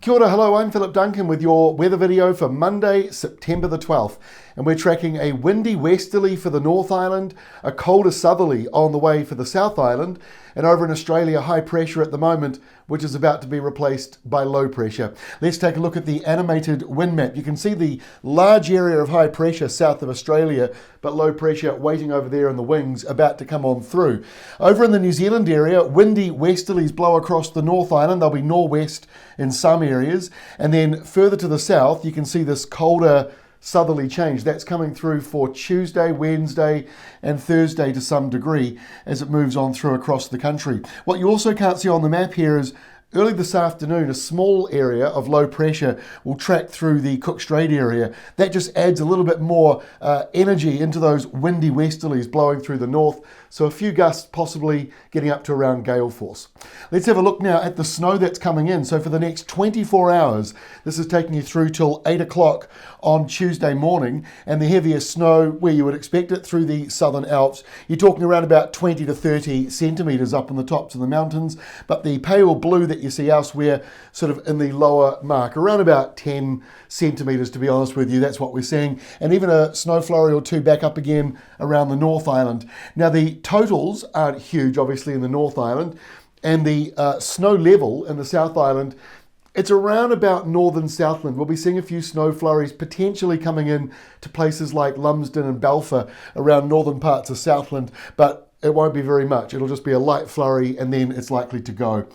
Kia ora, hello, I'm Philip Duncan with your weather video for Monday, September the 12th. And we're tracking a windy westerly for the North Island, a colder southerly on the way for the South Island, and over in Australia, high pressure at the moment, which is about to be replaced by low pressure. Let's take a look at the animated wind map. You can see the large area of high pressure south of Australia, but low pressure waiting over there in the wings, about to come on through. Over in the New Zealand area, windy westerlies blow across the North Island. They'll be northwest in some areas. And then further to the south, you can see this colder southerly change. That's coming through for Tuesday, Wednesday, and Thursday to some degree as it moves on through across the country. What you also can't see on the map here is early this afternoon, a small area of low pressure will track through the Cook Strait area. That just adds a little bit more energy into those windy westerlies blowing through the north. So a few gusts possibly getting up to around gale force. Let's have a look now at the snow that's coming in. So for the next 24 hours, this is taking you through till 8 o'clock on Tuesday morning, and the heaviest snow where you would expect it through the Southern Alps. You're talking around about 20 to 30 centimetres up on the tops of the mountains, but the pale blue that you see elsewhere sort of in the lower mark, around about 10 centimetres to be honest with you. That's what we're seeing, and even a snow flurry or two back up again around the North Island. Now the totals aren't huge obviously in the North Island, and the snow level in the South Island, it's around about northern Southland. We'll be seeing a few snow flurries potentially coming in to places like Lumsden and Balfour around northern parts of Southland, but it won't be very much. It'll just be a light flurry and then it's likely to go.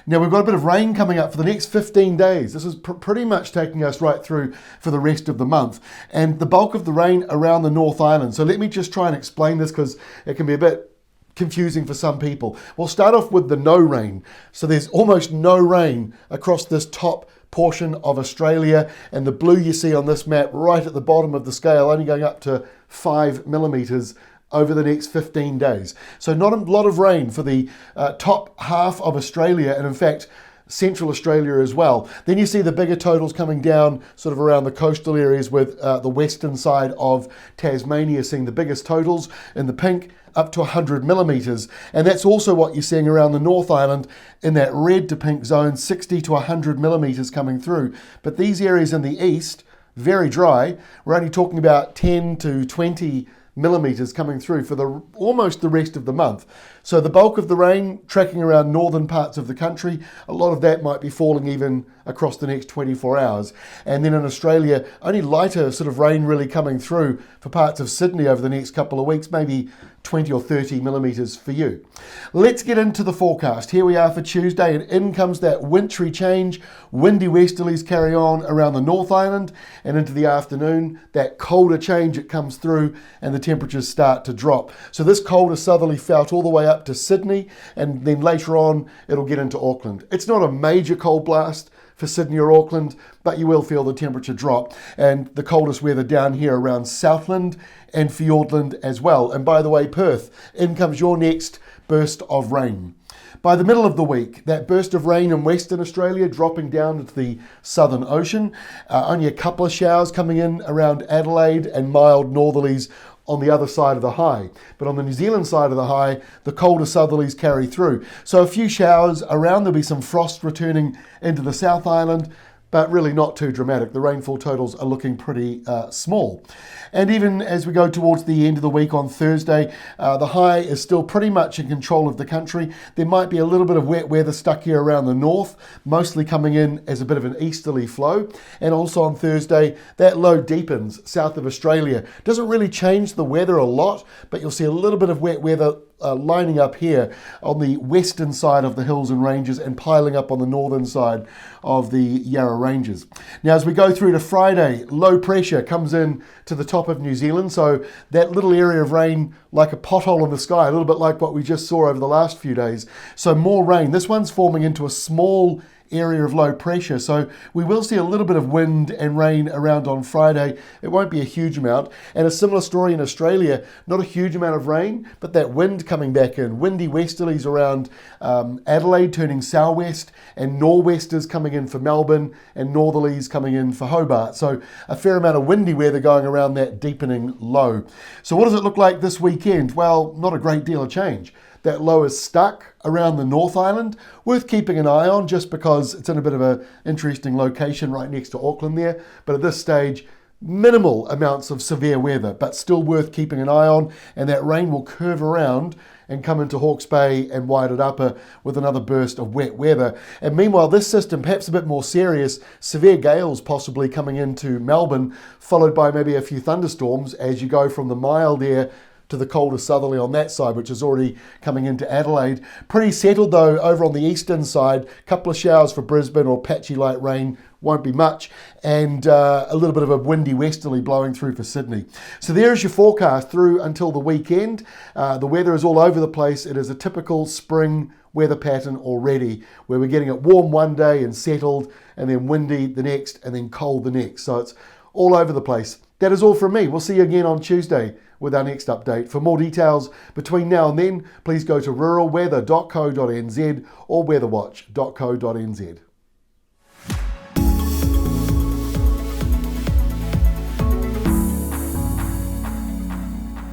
Now we've got a bit of rain coming up for the next 15 days. This is pretty much taking us right through for the rest of the month, and the bulk of the rain around the North Island. So let me just try and explain this because it can be a bit confusing for some people. We'll start off with the no rain. So there's almost no rain across this top portion of Australia, and the blue you see on this map right at the bottom of the scale only going up to 5 millimetres over the next 15 days. So not a lot of rain for the top half of Australia, and in fact Central Australia as well. Then you see the bigger totals coming down sort of around the coastal areas, with the western side of Tasmania seeing the biggest totals in the pink, up to 100 millimetres. And that's also what you're seeing around the North Island in that red to pink zone, 60 to 100 millimetres coming through. But these areas in the east, very dry. We're only talking about 10 to 20 millimetres coming through for almost the rest of the month. So the bulk of the rain tracking around northern parts of the country. A lot of that might be falling even across the next 24 hours. And then in Australia, only lighter sort of rain really coming through for parts of Sydney over the next couple of weeks, maybe 20 or 30 millimetres for you. Let's get into the forecast. Here we are for Tuesday, and in comes that wintry change. Windy westerlies carry on around the North Island, and into the afternoon, that colder change, it comes through and the temperatures start to drop. So this colder southerly felt all the way up to Sydney, and then later on it'll get into Auckland. It's not a major cold blast for Sydney or Auckland, but you will feel the temperature drop, and the coldest weather down here around Southland and Fiordland as well. And by the way, Perth, in comes your next burst of rain. By the middle of the week, that burst of rain in Western Australia dropping down into the Southern Ocean. Only a couple of showers coming in around Adelaide and mild northerlies on the other side of the high. But on the New Zealand side of the high, the colder southerlies carry through. So a few showers around. There'll be some frost returning into the South Island, but really not too dramatic. The rainfall totals are looking pretty small. And even as we go towards the end of the week on Thursday, the high is still pretty much in control of the country. There might be a little bit of wet weather stuck here around the north, mostly coming in as a bit of an easterly flow. And also on Thursday, that low deepens south of Australia. Doesn't really change the weather a lot, but you'll see a little bit of wet weather lining up here on the western side of the hills and ranges and piling up on the northern side of the Yarra Ranges. Now as we go through to Friday, low pressure comes in to the top of New Zealand, so that little area of rain like a pothole in the sky, a little bit like what we just saw over the last few days. So more rain. This one's forming into a small area of low pressure, so we will see a little bit of wind and rain around on Friday. It won't be a huge amount, and a similar story in Australia. Not a huge amount of rain, but that wind coming back in. Windy westerlies around Adelaide turning southwest, and nor'westers coming in for Melbourne, and northerlies coming in for Hobart. So a fair amount of windy weather going around that deepening low. So what does it look like this weekend? Well, not a great deal of change. That low is stuck around the North Island. Worth keeping an eye on just because it's in a bit of an interesting location right next to Auckland there. But at this stage, minimal amounts of severe weather, but still worth keeping an eye on. And that rain will curve around and come into Hawke's Bay and Waiata with another burst of wet weather. And meanwhile, this system, perhaps a bit more serious, severe gales possibly coming into Melbourne, followed by maybe a few thunderstorms as you go from the mild air to the colder southerly on that side, which is already coming into Adelaide. Pretty settled though over on the eastern side. Couple of showers for Brisbane or patchy light rain, won't be much, and a little bit of a windy westerly blowing through for Sydney. So there's your forecast through until the weekend. The weather is all over the place. It is a typical spring weather pattern already, where we're getting it warm one day and settled, and then windy the next, and then cold the next. So it's all over the place. That is all from me. We'll see you again on Tuesday with our next update. For more details between now and then, please go to ruralweather.co.nz or weatherwatch.co.nz.